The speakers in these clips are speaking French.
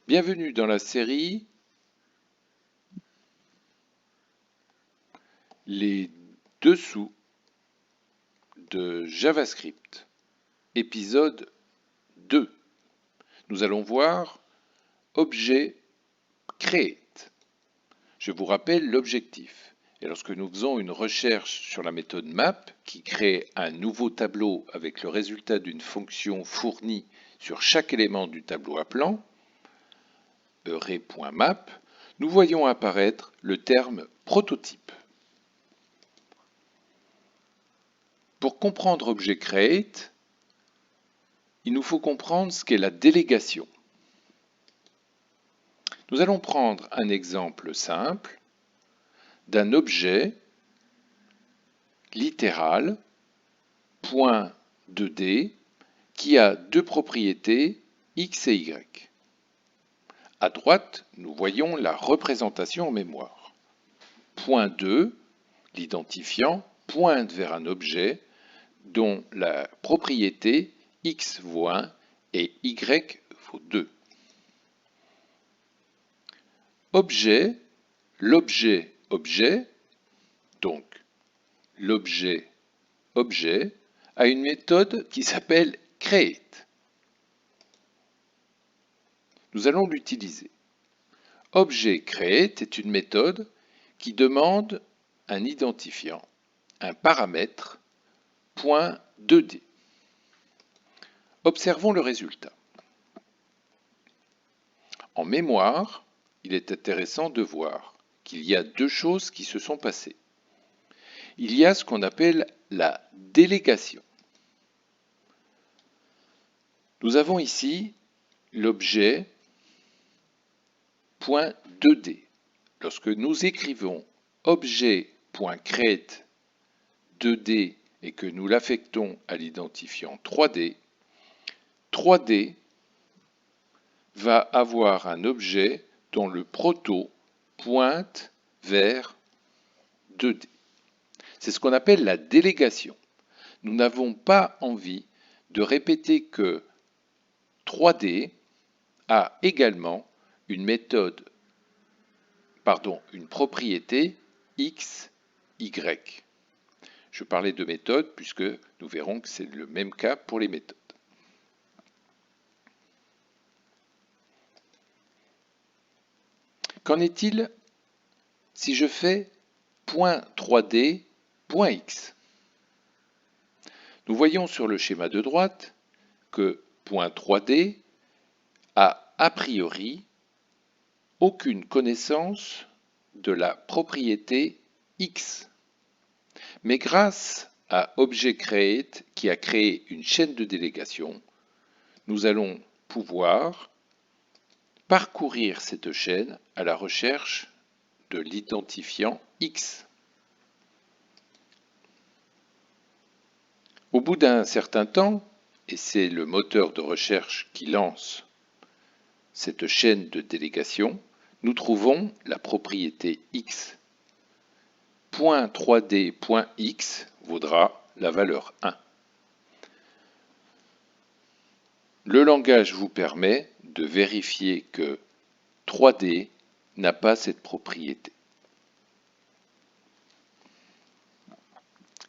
Bienvenue dans la série Les dessous de JavaScript, épisode 2. Nous allons voir Objet Create. Je vous rappelle l'objectif. Et lorsque nous faisons une recherche sur la méthode map qui crée un nouveau tableau avec le résultat d'une fonction fournie sur chaque élément du tableau à plan, array.map, nous voyons apparaître le terme prototype. Pour comprendre Objet Create, il nous faut comprendre ce qu'est la délégation. Nous allons prendre un exemple simple d'un objet littéral .2d qui a deux propriétés x et y. À droite, nous voyons la représentation en mémoire. .2, l'identifiant, pointe vers un objet dont la propriété x vaut 1 et y vaut 2. Objet, l'objet, donc l'objet a une méthode qui s'appelle create. Nous allons l'utiliser. Objet create est une méthode qui demande un identifiant, un paramètre .2d. Observons le résultat. En mémoire, il est intéressant de voir qu'il y a deux choses qui se sont passées. Il y a ce qu'on appelle la délégation. Nous avons ici l'objet .2d. Lorsque nous écrivons objet.create 2d et que nous l'affectons à l'identifiant 3d, 3d va avoir un objet dont le proto pointe vers 2d. C'est ce qu'on appelle la délégation. Nous n'avons pas envie de répéter que 3d a également une propriété x, y. Je parlais de méthode puisque nous verrons que c'est le même cas pour les méthodes. Qu'en est-il si je fais .3d.x? Nous voyons sur le schéma de droite que .3d a priori aucune connaissance de la propriété x. Mais grâce à ObjectCreate qui a créé une chaîne de délégation, nous allons pouvoir parcourir cette chaîne à la recherche de l'identifiant x. Au bout d'un certain temps, et c'est le moteur de recherche qui lance cette chaîne de délégation, nous trouvons la propriété x. .3d.x vaudra la valeur 1. Le langage vous permet de vérifier que 3d n'a pas cette propriété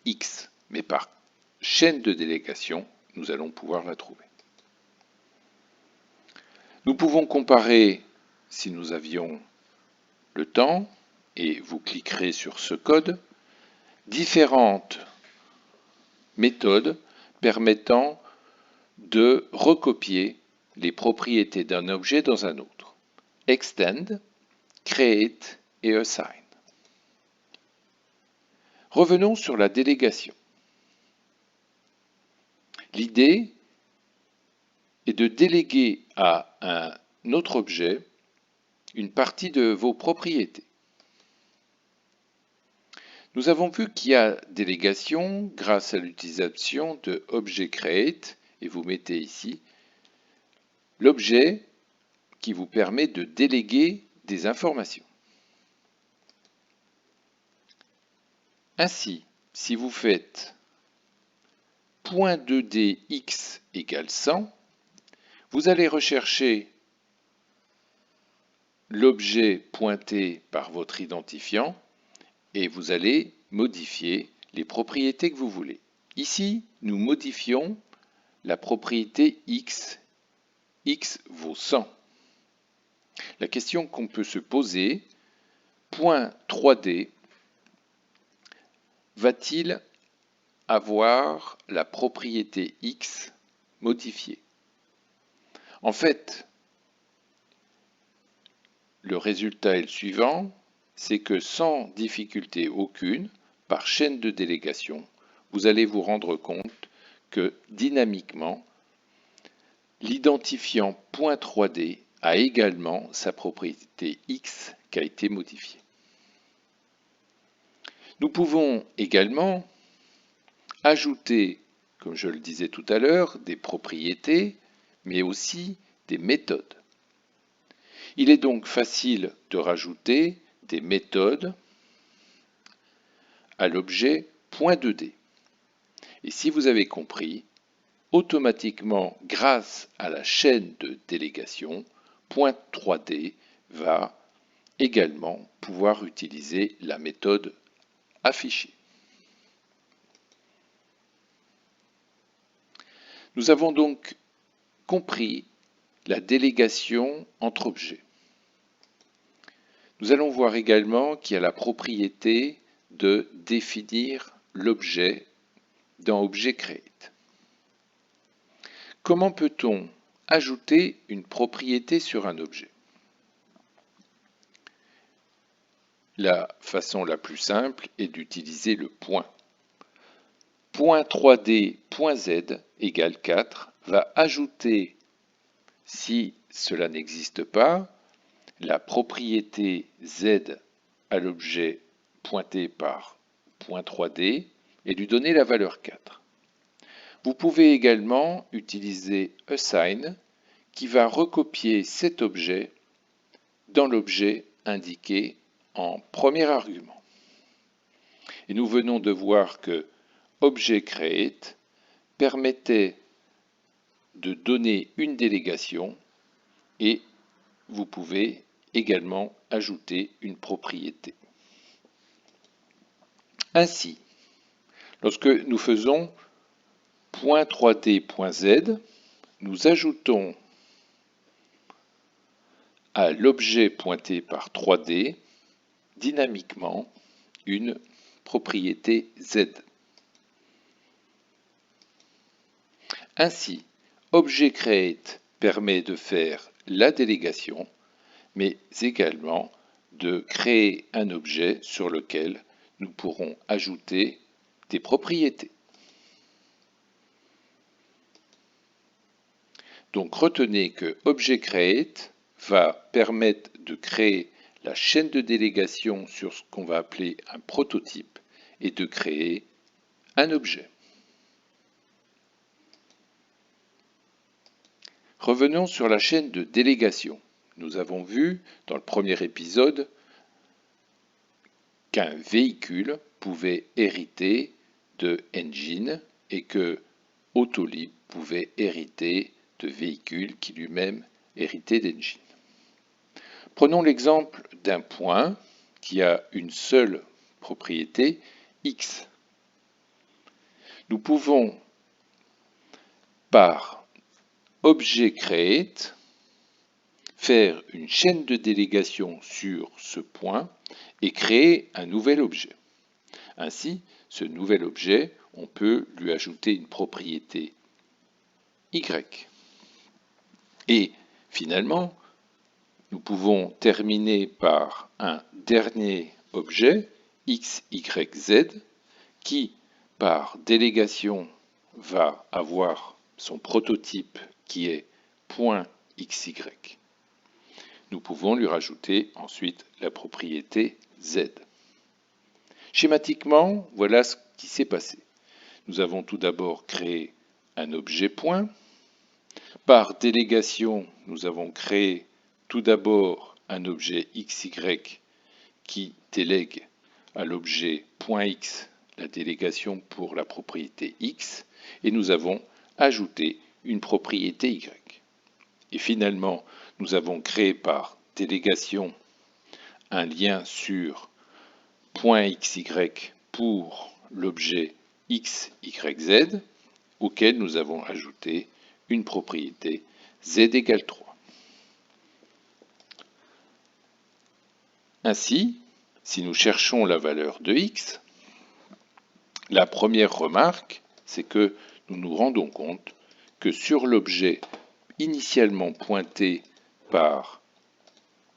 x, mais par chaîne de délégation, nous allons pouvoir la trouver. Nous pouvons comparer, si nous avions le temps, et vous cliquerez sur ce code, différentes méthodes permettant de recopier les propriétés d'un objet dans un autre. Extend, Create et Assign. Revenons sur la délégation. L'idée est de déléguer à un autre objet une partie de vos propriétés. Nous avons vu qu'il y a délégation grâce à l'utilisation de ObjectCreate, et vous mettez ici l'objet qui vous permet de déléguer des informations. Ainsi, si vous faites .2dx égale 100, vous allez rechercher l'objet pointé par votre identifiant et vous allez modifier les propriétés que vous voulez. Ici, nous modifions la propriété x. X vaut 100. La question qu'on peut se poser, point 3D va-t-il avoir la propriété x modifiée? En fait, le résultat est le suivant, c'est que sans difficulté aucune, par chaîne de délégation, vous allez vous rendre compte que dynamiquement, l'identifiant point 3D a également sa propriété x qui a été modifiée. Nous pouvons également ajouter, comme je le disais tout à l'heure, des propriétés, mais aussi des méthodes. Il est donc facile de rajouter des méthodes à l'objet .2D. Et si vous avez compris, automatiquement, grâce à la chaîne de délégation, .3D va également pouvoir utiliser la méthode affichée. Nous avons donc compris la délégation entre objets. Nous allons voir également qu'il y a la propriété de définir l'objet dans ObjectCreate. Comment peut-on ajouter une propriété sur un objet? La façon la plus simple est d'utiliser le point. .3D.z égale 4 va ajouter, si cela n'existe pas, la propriété z à l'objet pointé par .3D et lui donner la valeur 4. Vous pouvez également utiliser assign qui va recopier cet objet dans l'objet indiqué en premier argument. Et nous venons de voir que ObjectCreate permettait de donner une délégation et vous pouvez également ajouter une propriété. Ainsi, lorsque nous faisons .3D.z, nous ajoutons à l'objet pointé par 3D dynamiquement une propriété z. Ainsi, ObjectCreate permet de faire la délégation, mais également de créer un objet sur lequel nous pourrons ajouter des propriétés. Donc retenez que ObjectCreate va permettre de créer la chaîne de délégation sur ce qu'on va appeler un prototype et de créer un objet. Revenons sur la chaîne de délégation. Nous avons vu dans le premier épisode qu'un véhicule pouvait hériter de engine et que Autolib pouvait hériter de véhicule qui lui-même héritait d'engine. Prenons l'exemple d'un point qui a une seule propriété, x. Nous pouvons, par ObjectCreate, faire une chaîne de délégation sur ce point et créer un nouvel objet. Ainsi, ce nouvel objet, on peut lui ajouter une propriété y. Et finalement, nous pouvons terminer par un dernier objet, x, y, z, qui, par délégation, va avoir son prototype qui est .xy. Nous pouvons lui rajouter ensuite la propriété z. Schématiquement, voilà ce qui s'est passé. Nous avons tout d'abord créé un objet point. Par délégation, nous avons créé tout d'abord un objet xy qui délègue à l'objet .x la délégation pour la propriété x et nous avons ajouté une propriété y. Et finalement, nous avons créé par délégation un lien sur .xy pour l'objet x, y, z, auquel nous avons ajouté une propriété z égale 3. Ainsi, si nous cherchons la valeur de x, la première remarque, c'est que nous nous rendons compte que sur l'objet initialement pointé par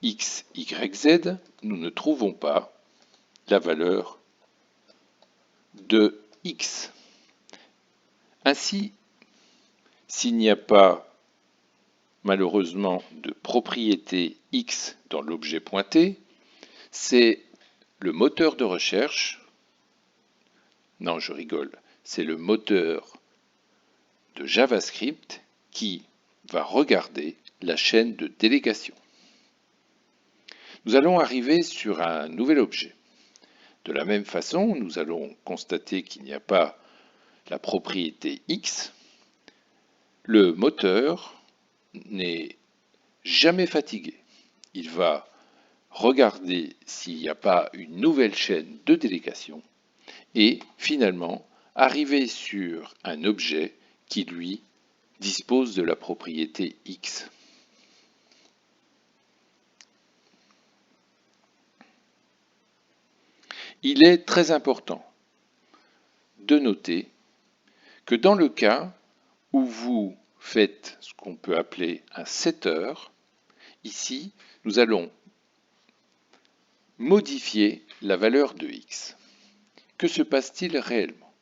x, y, z, nous ne trouvons pas la valeur de x. Ainsi, s'il n'y a pas malheureusement de propriété x dans l'objet pointé, c'est le moteur de recherche, non je rigole, c'est le moteur de JavaScript qui va regarder la chaîne de délégation. Nous allons arriver sur un nouvel objet. De la même façon, nous allons constater qu'il n'y a pas la propriété x. Le moteur n'est jamais fatigué. Il va regarder s'il n'y a pas une nouvelle chaîne de délégation et finalement arriver sur un objet qui, lui, dispose de la propriété x. Il est très important de noter que dans le cas où vous faites ce qu'on peut appeler un setter, ici, nous allons modifier la valeur de x. Que se passe-t-il réellement?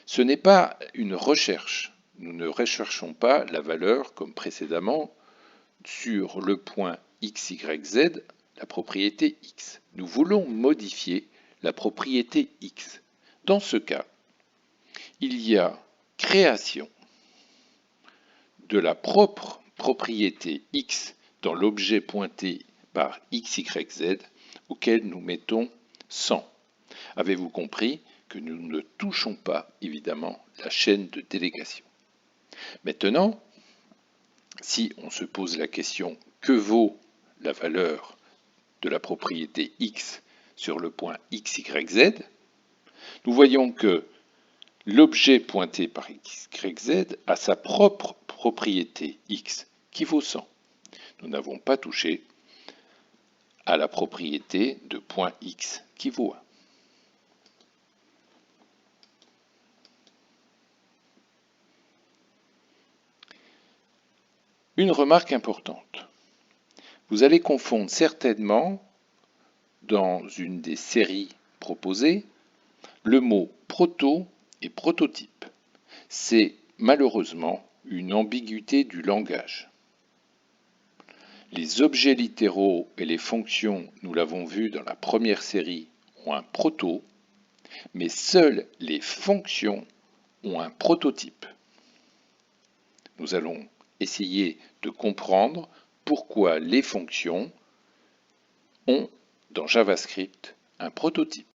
Ce n'est pas une recherche. Nous ne recherchons pas la valeur, comme précédemment, sur le point x, y, z, la propriété x. Nous voulons modifier la propriété x. Dans ce cas, il y a création de la propre propriété x dans l'objet pointé par x, y, z, auquel nous mettons 100. Avez-vous compris que nous ne touchons pas, évidemment, la chaîne de délégation? Maintenant, si on se pose la question « Que vaut la valeur de la propriété x sur le point x, y, z ?» nous voyons que l'objet pointé par x, y, z a sa propre propriété x qui vaut 100. Nous n'avons pas touché à la propriété de point x qui vaut 1. Une remarque importante. Vous allez confondre certainement, dans une des séries proposées, le mot proto et prototype. C'est malheureusement une ambiguïté du langage. Les objets littéraux et les fonctions, nous l'avons vu dans la première série, ont un proto, mais seules les fonctions ont un prototype. Nous allons essayer de comprendre pourquoi les fonctions ont, dans JavaScript, un prototype.